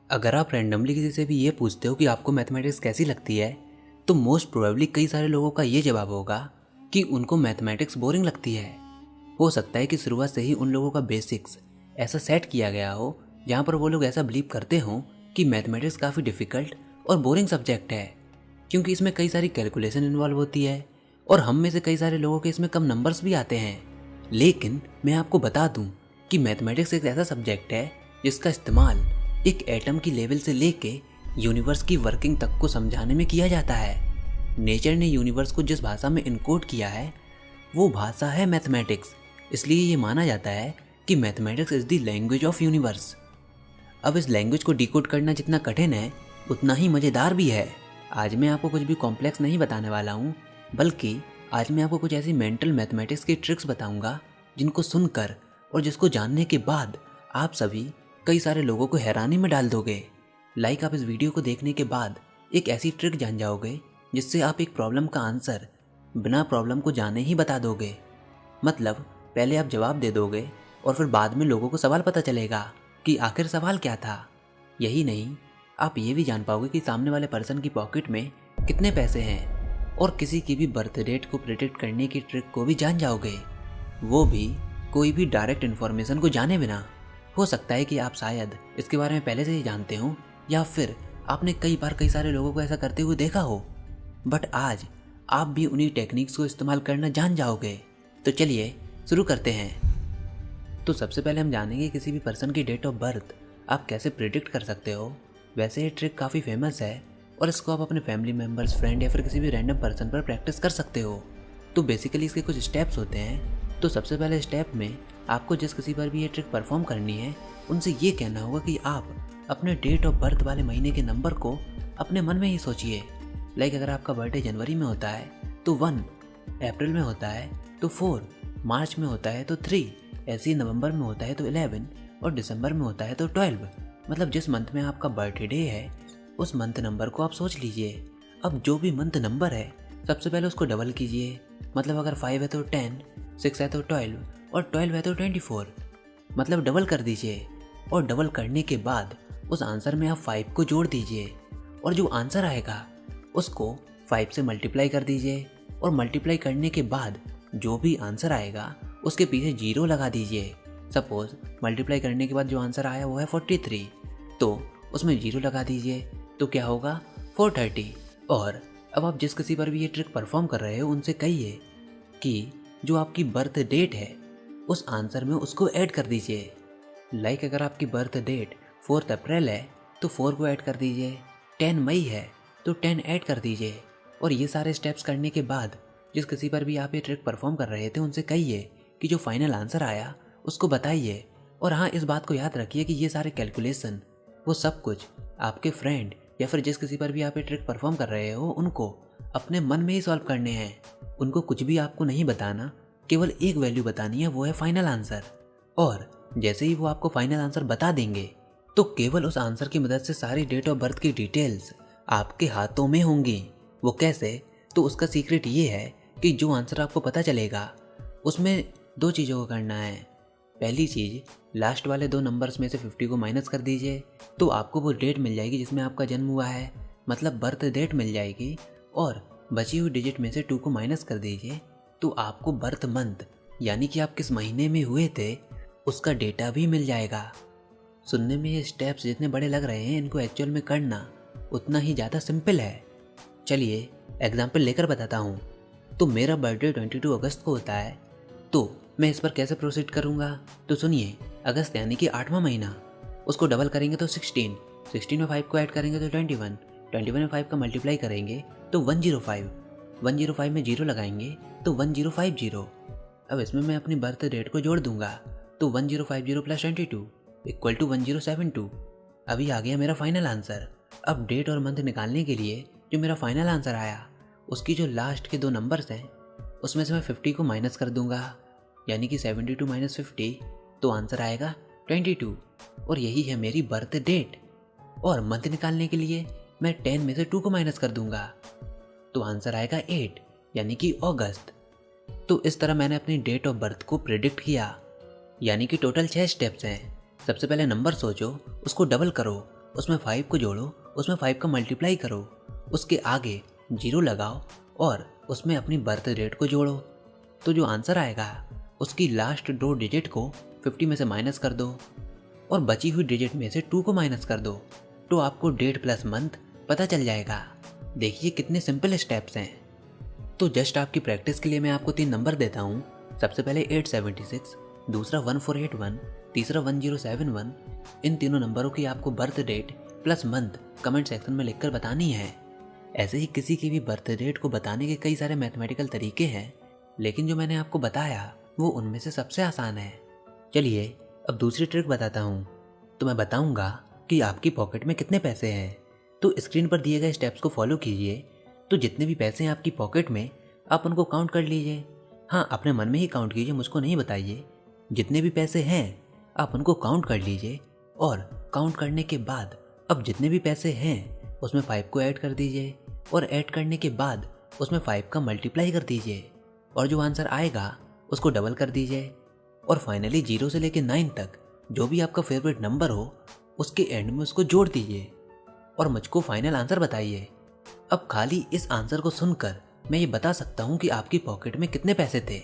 अगर आप रैंडमली किसी से भी ये पूछते हो कि आपको मैथमेटिक्स कैसी लगती है, तो मोस्ट प्रोबेबली कई सारे लोगों का ये जवाब होगा कि उनको मैथमेटिक्स बोरिंग लगती है। हो सकता है कि शुरुआत से ही उन लोगों का बेसिक्स ऐसा सेट किया गया हो जहाँ पर वो लोग ऐसा बिलीव करते हों कि मैथमेटिक्स काफ़ी डिफ़िकल्ट और बोरिंग सब्जेक्ट है, क्योंकि इसमें कई सारी कैलकुलेशन इन्वॉल्व होती है और हम में से कई सारे लोगों के इसमें कम नंबर्स भी आते हैं। लेकिन मैं आपको बता दूं कि मैथमेटिक्स एक ऐसा सब्जेक्ट है जिसका इस्तेमाल एक एटम की लेवल से लेके यूनिवर्स की वर्किंग तक को समझाने में किया जाता है। नेचर ने यूनिवर्स को जिस भाषा में इनकोड किया है वो भाषा है मैथमेटिक्स। इसलिए ये माना जाता है कि mathematics is the language of universe. अब इस लैंग्वेज को डिकोड करना जितना कठिन है उतना ही मज़ेदार भी है। आज मैं आपको कुछ भी कॉम्प्लेक्स नहीं बताने वाला हूँ, बल्कि आज मैं आपको कुछ ऐसी मेंटल मैथमेटिक्स की ट्रिक्स बताऊंगा जिनको सुनकर और जिसको जानने के बाद आप सभी कई सारे लोगों को हैरानी में डाल दोगे। आप इस वीडियो को देखने के बाद एक ऐसी ट्रिक जान जाओगे जिससे आप एक प्रॉब्लम का आंसर बिना प्रॉब्लम को जाने ही बता दोगे। मतलब पहले आप जवाब दे दोगे और फिर बाद में लोगों को सवाल पता चलेगा कि आखिर सवाल क्या था। यही नहीं, आप ये भी जान पाओगे कि सामने वाले पर्सन की पॉकेट में कितने पैसे हैं और किसी की भी बर्थ डेट को प्रिडिक्ट करने की ट्रिक को भी जान जाओगे, वो भी कोई भी डायरेक्ट इन्फॉर्मेशन को जाने बिना। हो सकता है कि आप शायद इसके बारे में पहले से ही जानते हो या फिर आपने कई बार कई सारे लोगों को ऐसा करते हुए देखा हो, बट आज आप भी उन्हीं टेक्निक्स को इस्तेमाल करना जान जाओगे। तो चलिए शुरू करते हैं। तो सबसे पहले हम जानेंगे किसी भी पर्सन की डेट ऑफ बर्थ आप कैसे प्रिडिक्ट कर सकते हो। वैसे ये ट्रिक काफ़ी फेमस है और इसको आप अपने फैमिली मेम्बर्स, फ्रेंड या फिर किसी भी रैंडम पर्सन पर प्रैक्टिस कर सकते हो। तो बेसिकली इसके कुछ स्टेप्स होते हैं। तो सबसे पहले स्टेप में आपको जिस किसी पर भी ये ट्रिक परफॉर्म करनी है उनसे ये कहना होगा कि आप अपने डेट ऑफ बर्थ वाले महीने के नंबर को अपने मन में ही सोचिए। अगर आपका बर्थडे जनवरी में होता है तो 1, अप्रैल में होता है तो 4, मार्च में होता है तो 3, ऐसे ही नवंबर में होता है तो 11 और दिसंबर में होता है तो 12। मतलब जिस मंथ में आपका बर्थडे है उस मंथ नंबर को आप सोच लीजिए। अब जो भी मंथ नंबर है सबसे पहले उसको डबल कीजिए। मतलब अगर 5 है तो 10, 6 है तो 12 और 12 है तो 24। मतलब डबल कर दीजिए और डबल करने के बाद उस आंसर में आप 5 को जोड़ दीजिए और जो आंसर आएगा उसको 5 से मल्टीप्लाई कर दीजिए और मल्टीप्लाई करने के बाद जो भी आंसर आएगा उसके पीछे 0 लगा दीजिए। सपोज मल्टीप्लाई करने के बाद जो आंसर आया वो है 43, तो उसमें 0 लगा दीजिए तो क्या होगा 430। और अब आप जिस किसी पर भी ये ट्रिक परफॉर्म कर रहे हो उनसे कहिए कि जो आपकी बर्थ डेट है उस आंसर में उसको ऐड कर दीजिए। अगर आपकी बर्थ डेट 4 अप्रैल है तो 4 को ऐड कर दीजिए, 10 मई है तो 10 ऐड कर दीजिए। और ये सारे स्टेप्स करने के बाद जिस किसी पर भी आप ये ट्रिक परफॉर्म कर रहे थे उनसे कहिए कि जो फाइनल आंसर आया उसको बताइए। और हाँ, इस बात को याद रखिए कि ये सारे कैलकुलेशन वो सब कुछ आपके फ्रेंड या फिर जिस किसी पर भी आप ये ट्रिक परफॉर्म कर रहे हो उनको अपने मन में ही सॉल्व करने हैं। उनको कुछ भी आपको नहीं बताना, केवल एक वैल्यू बतानी है, वो है फाइनल आंसर। और जैसे ही वो आपको फाइनल आंसर बता देंगे तो केवल उस आंसर की मदद से सारी डेट ऑफ बर्थ की डिटेल्स आपके हाथों में होंगी। वो कैसे? तो उसका सीक्रेट ये है कि जो आंसर आपको पता चलेगा उसमें 2 चीज़ों को करना है। पहली चीज़, लास्ट वाले 2 नंबर्स में से 50 को माइनस कर दीजिए तो आपको वो डेट मिल जाएगी जिसमें आपका जन्म हुआ है, मतलब बर्थ डेट मिल जाएगी। और बची हुई डिजिट में से 2 को माइनस कर दीजिए तो आपको बर्थ मंथ यानी कि आप किस महीने में हुए थे उसका डेटा भी मिल जाएगा। सुनने में ये स्टेप्स जितने बड़े लग रहे हैं, इनको एक्चुअल में करना उतना ही ज़्यादा सिंपल है। चलिए एग्जाम्पल लेकर बताता हूँ। तो मेरा बर्थडे 22 अगस्त को होता है, तो मैं इस पर कैसे प्रोसीड करूँगा? तो सुनिए, अगस्त यानी कि 8वां महीना, उसको डबल करेंगे तो 16, 16 में 5 को ऐड करेंगे तो 21, 21 में 5 का मल्टीप्लाई करेंगे तो 105, 105 में 0 लगाएंगे तो 1050। अब इसमें मैं अपनी बर्थ डेट को जोड़ दूंगा तो 1050 प्लस 22 इक्वल टू 1072। अभी आ गया मेरा फाइनल आंसर। अब डेट और मंथ निकालने के लिए जो मेरा फाइनल आंसर आया उसकी जो लास्ट के 2 नंबर्स हैं उसमें से मैं 50 को माइनस कर दूंगा, यानी कि 72 माइनस 50 तो आंसर आएगा 22। और यही है मेरी बर्थ डेट। और मंथ निकालने के लिए मैं 10 में से 2 को माइनस कर दूंगा तो आंसर आएगा 8, यानी कि अगस्त। तो इस तरह मैंने अपनी डेट ऑफ बर्थ को प्रेडिक्ट किया। यानी कि टोटल 6 स्टेप्स हैं। सबसे पहले नंबर सोचो, उसको डबल करो उसमें 5 को जोड़ो, उसमें 5 का मल्टीप्लाई करो, उसके आगे 0 लगाओ और उसमें अपनी बर्थ डेट को जोड़ो। तो जो आंसर आएगा उसकी लास्ट 2 डिजिट को 50 में से माइनस कर दो और बची हुई डिजिट में से 2 को माइनस कर दो, तो आपको डेट प्लस मंथ पता चल जाएगा। देखिए कितने सिंपल स्टेप्स हैं। तो जस्ट आपकी प्रैक्टिस के लिए मैं आपको 3 नंबर देता हूँ। सबसे पहले 876, दूसरा 1481, तीसरा 1071। इन तीनों नंबरों की आपको birth date plus month comment section में लिखकर बतानी है। ऐसे ही किसी की भी बर्थ डेट को बताने के कई सारे मैथमेटिकल तरीके हैं, लेकिन जो मैंने आपको बताया वो उनमें से सबसे आसान है। चलिए अब दूसरी ट्रिक बताता हूँ। तो मैं बताऊँगा कि आपकी पॉकेट में कितने पैसे हैं, तो स्क्रीन पर दिए गए स्टेप्स को फॉलो कीजिए। तो जितने भी पैसे हैं आपकी पॉकेट में आप उनको काउंट कर लीजिए। हाँ, अपने मन में ही काउंट कीजिए, मुझको नहीं बताइए। जितने भी पैसे हैं आप उनको काउंट कर लीजिए और काउंट करने के बाद अब जितने भी पैसे हैं उसमें 5 को ऐड कर दीजिए और ऐड करने के बाद उसमें 5 का मल्टीप्लाई कर दीजिए और जो आंसर आएगा उसको डबल कर दीजिए और फाइनली 0 से लेकर 9 तक जो भी आपका फेवरेट नंबर हो उसके एंड में उसको जोड़ दीजिए और मुझको फाइनल आंसर बताइए। अब खाली इस आंसर को सुनकर मैं ये बता सकता हूँ कि आपकी पॉकेट में कितने पैसे थे।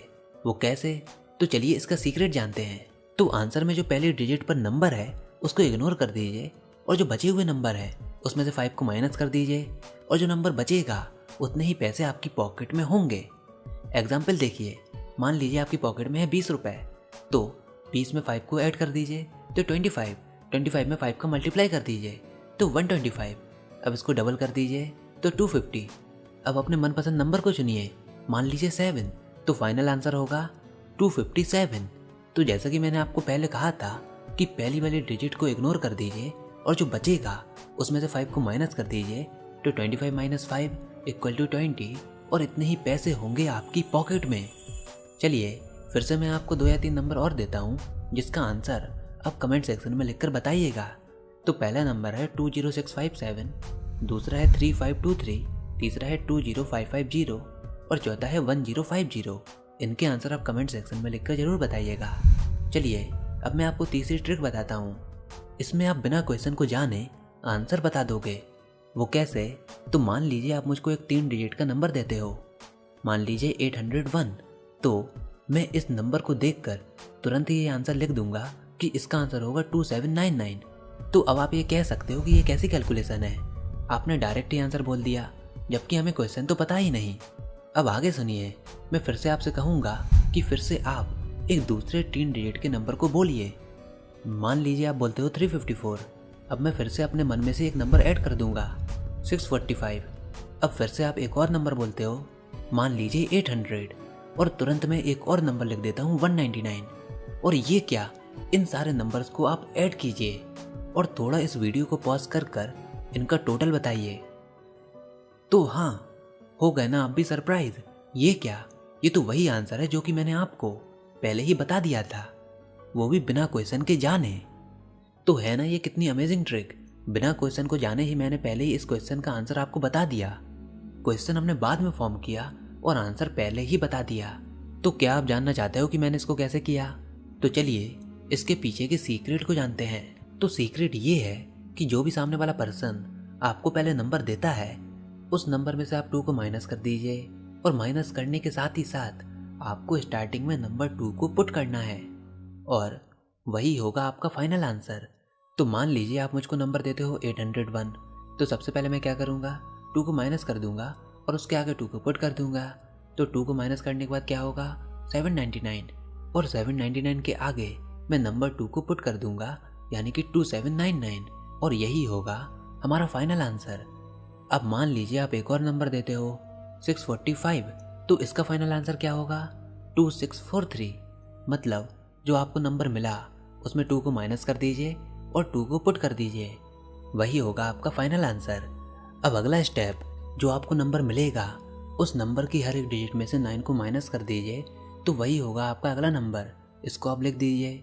वो कैसे? तो चलिए इसका सीक्रेट जानते हैं। तो आंसर में जो पहली डिजिट पर नंबर है उसको इग्नोर कर दीजिए और जो बचे हुए नंबर है उसमें से 5 को माइनस कर दीजिए और जो नंबर बचेगा उतने ही पैसे आपकी पॉकेट में होंगे। एग्जाम्पल देखिए, मान लीजिए आपकी पॉकेट में है 20 रुपए, तो 20 में 5 को ऐड कर दीजिए तो 25, 25 में 5 का मल्टीप्लाई कर दीजिए तो 125। अब इसको डबल कर दीजिए तो 250। अब अपने मनपसंद नंबर को चुनिए, मान लीजिए 7, तो फाइनल आंसर होगा 257। तो जैसा कि मैंने आपको पहले कहा था कि पहली वाली डिजिट को इग्नोर कर दीजिए और जो बचेगा उसमें से 5 को माइनस कर दीजिए तो 25 - 5 = 20 और इतने ही पैसे होंगे आपकी पॉकेट में। चलिए फिर से मैं आपको 2 या 3 नंबर और देता हूँ जिसका आंसर आप कमेंट सेक्शन में लिखकर बताइएगा। तो पहला नंबर है 20657, दूसरा है 3523, तीसरा है 20550 और चौथा है 1050। इनके आंसर आप कमेंट सेक्शन में लिखकर जरूर बताइएगा। चलिए अब मैं आपको तीसरी ट्रिक बताता हूँ। इसमें आप बिना क्वेश्चन को जाने आंसर बता दोगे। वो कैसे? तो मान लीजिए आप मुझको एक 3 डिजिट का नंबर देते हो, मान लीजिए 801, तो मैं इस नंबर को देखकर तुरंत ही ये आंसर लिख दूंगा कि इसका आंसर होगा 2799। तो अब आप ये कह सकते हो कि ये कैसी कैलकुलेशन है, आपने डायरेक्ट ही आंसर बोल दिया जबकि हमें क्वेश्चन तो पता ही नहीं। अब आगे सुनिए, मैं फिर से आपसे कहूँगा कि फिर से आप एक दूसरे 3 डिजिट के नंबर को बोलिए। मान लीजिए आप बोलते हो 354। अब मैं फिर से अपने मन में से एक नंबर ऐड कर दूंगा 645। अब फिर से आप एक और नंबर बोलते हो, मान लीजिए 800, और तुरंत मैं एक और नंबर लिख देता हूँ 199। और ये क्या, इन सारे नंबर्स को आप ऐड कीजिए और थोड़ा इस वीडियो को पॉज कर इनका टोटल बताइए। तो हाँ, हो गए ना आप भी सरप्राइज। ये क्या, ये तो वही आंसर है जो कि मैंने आपको पहले ही बता दिया था, वो भी बिना क्वेश्चन के जाने। तो है ना ये कितनी अमेजिंग ट्रिक, बिना क्वेश्चन को जाने ही मैंने पहले ही इस क्वेश्चन का आंसर आपको बता दिया। क्वेश्चन हमने बाद में फॉर्म किया और आंसर पहले ही बता दिया। तो क्या आप जानना चाहते हो कि मैंने इसको कैसे किया? तो चलिए इसके पीछे के सीक्रेट को जानते हैं। तो सीक्रेट ये है कि जो भी सामने वाला पर्सन आपको पहले नंबर देता है उस नंबर में से आप 2 को माइनस कर दीजिए और माइनस करने के साथ ही साथ आपको स्टार्टिंग में नंबर 2 को पुट करना है और वही होगा आपका फाइनल आंसर। तो मान लीजिए आप मुझको नंबर देते हो 801, तो सबसे पहले मैं क्या करूँगा, 2 को माइनस कर दूंगा और उसके आगे 2 को पुट कर दूंगा। तो 2 को माइनस करने के बाद क्या होगा 799 और 799 के आगे मैं नंबर 2 को पुट कर दूंगा यानी कि 2799 और यही होगा हमारा फाइनल आंसर। अब मान लीजिए आप एक और नंबर देते हो 645, तो इसका फाइनल आंसर क्या होगा 2643। मतलब जो आपको नंबर मिला उसमें 2 को माइनस कर दीजिए और 2 को पुट कर दीजिए, वही होगा आपका फाइनल आंसर। अब अगला स्टेप, जो आपको नंबर मिलेगा उस नंबर की हर एक डिजिट में से 9 को माइनस कर दीजिए तो वही होगा आपका अगला नंबर, इसको आप लिख दीजिए।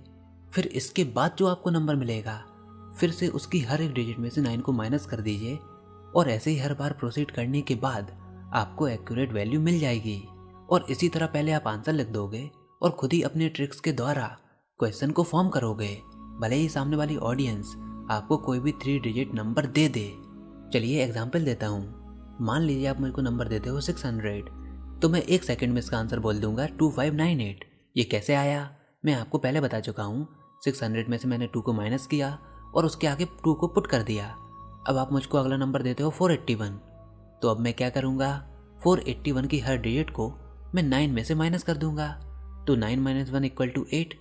फिर इसके बाद जो आपको नंबर मिलेगा फिर से उसकी हर एक डिजिट में से 9 को माइनस कर दीजिए और ऐसे ही हर बार प्रोसीड करने के बाद आपको एक्यूरेट वैल्यू मिल जाएगी। और इसी तरह पहले आप आंसर लिख दोगे और खुद ही अपने ट्रिक्स के द्वारा क्वेश्चन को फॉर्म करोगे। भले ही सामने वाली ऑडियंस आपको कोई भी 3 डिजिट नंबर दे दे। चलिए एग्जाम्पल देता हूँ। मान लीजिए आप मेरे को नंबर देते हो 600, तो मैं 1 सेकंड में इसका आंसर बोल दूंगा 2598। ये कैसे आया मैं आपको पहले बता चुका हूँ। 600 में से मैंने 2 को माइनस किया और उसके आगे 2 को पुट कर दिया। अब आप मुझको अगला नंबर देते हो 481, तो अब मैं क्या करूँगा, 481 की हर डिजिट को मैं 9 में से माइनस कर दूंगा। तो 9 - 1 = 8,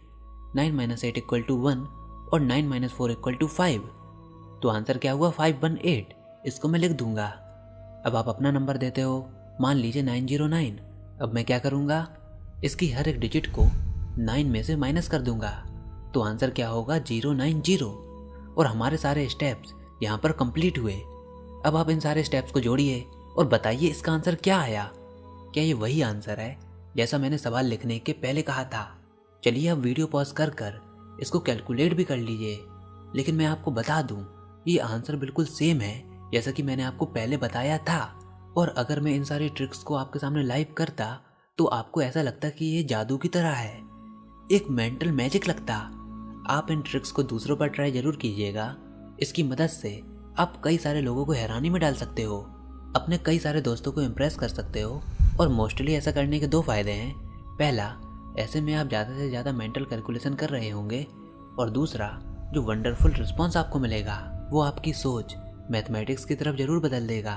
9 - 8 = 1 और 9 - 4 = 5। तो आंसर क्या हुआ, 518। इसको मैं लिख दूंगा। अब आप अपना नंबर देते हो, मान लीजिए 909। अब मैं क्या करूँगा, इसकी हर एक डिजिट को 9 में से माइनस कर दूंगा। तो आंसर क्या होगा, 090। और हमारे सारे स्टेप्स यहाँ पर कंप्लीट हुए। अब आप इन सारे स्टेप्स को जोड़िए और बताइए इसका आंसर क्या आया। क्या ये वही आंसर है जैसा मैंने सवाल लिखने के पहले कहा था? चलिए अब वीडियो पॉज कर इसको कैलकुलेट भी कर लीजिए। लेकिन मैं आपको बता दूं, ये आंसर बिल्कुल सेम है जैसा कि मैंने आपको पहले बताया था। और अगर मैं इन सारी ट्रिक्स को आपके सामने लाइव करता तो आपको ऐसा लगता कि ये जादू की तरह है, एक मेंटल मैजिक लगता। आप इन ट्रिक्स को दूसरों पर ट्राई जरूर कीजिएगा। इसकी मदद से आप कई सारे लोगों को हैरानी में डाल सकते हो, अपने कई सारे दोस्तों को इम्प्रेस कर सकते हो। और मोस्टली ऐसा करने के 2 फायदे हैं। पहला, ऐसे में आप ज़्यादा से ज़्यादा मेंटल कैलकुलेशन कर रहे होंगे। और दूसरा, जो वंडरफुल रिस्पॉन्स आपको मिलेगा वो आपकी सोच मैथमेटिक्स की तरफ जरूर बदल देगा।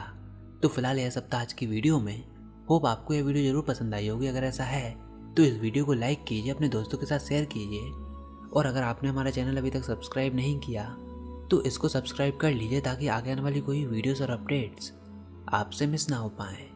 तो फिलहाल यह सब था आज की वीडियो में। होप आपको यह वीडियो जरूर पसंद आई होगी। अगर ऐसा है तो इस वीडियो को लाइक कीजिए, अपने दोस्तों के साथ शेयर कीजिए। और अगर आपने हमारा चैनल अभी तक सब्सक्राइब नहीं किया तो इसको सब्सक्राइब कर लीजिए ताकि आगे आने वाली कोई वीडियोस और अपडेट्स आपसे मिस ना हो पाएँ।